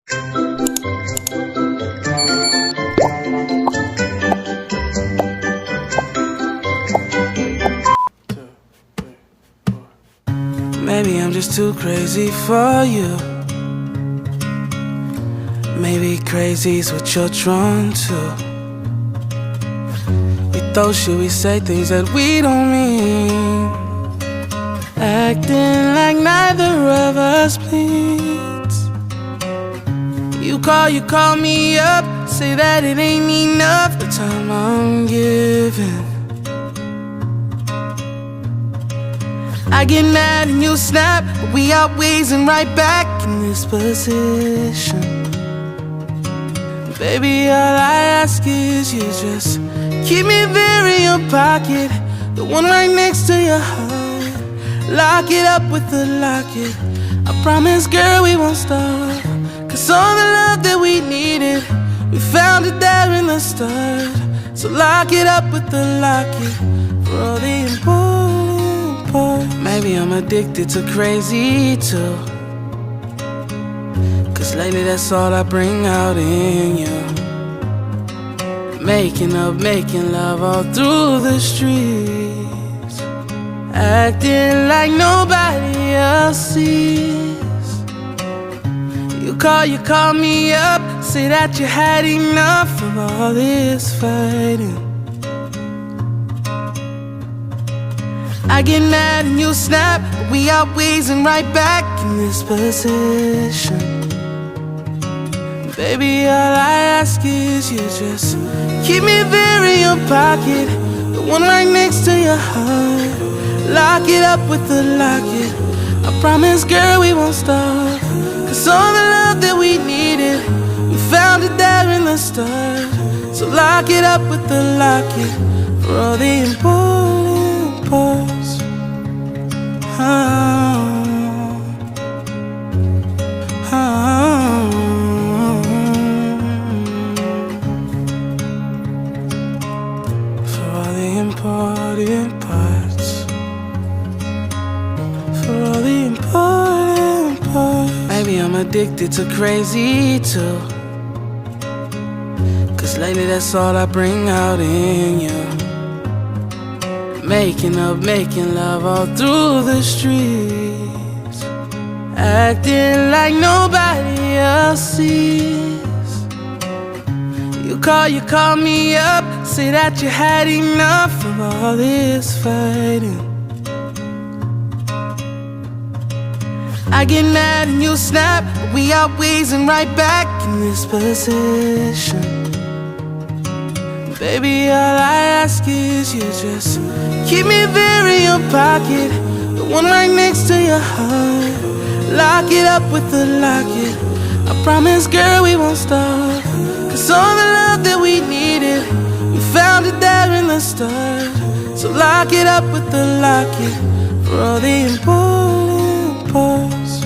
Maybe I'm just too crazy for you. Maybe crazy's what you're drawn to. We throw shit, we say things that we don't mean, acting like neither of us bleeds. You call me up, say that it ain't enough the time I'm giving. I get mad and you snap, but we always and right back in this position. Baby, all I ask is you just keep me there in your pocket, the one right next to your heart. Lock it up with the locket. I promise, girl, we won't stop. Cause all the love that we needed, we found it there in the start. So lock it up with the locket for all the important parts. Maybe I'm addicted to crazy too, cause lately that's all I bring out in you. Making up, making love all through the streets, acting like nobody else sees. You call me up, say that you had enough of all this fighting. I get mad and you snap, but we always and right back in this position. Baby, all I ask is you just keep me there in your pocket, the one right next to your heart. Lock it up with the locket. I promise, girl, we won't stop. Cause all the love that we needed, we found it there in the start. So lock it up with the locket for all the important parts. For all the important parts. For all the important parts. Maybe I'm addicted to crazy too, cause lately that's all I bring out in you. Making up, making love all through the streets, acting like nobody else sees. You call me up, say that you had enough of all this fighting. I get mad and you snap, but we always and right back in this position. Baby, all I ask is you just keep me there in your pocket, the one right next to your heart. Lock it up with the locket. I promise, girl, we won't stop. Cause all the love that we needed, we found it there in the start. So lock it up with the locket for all the important parts.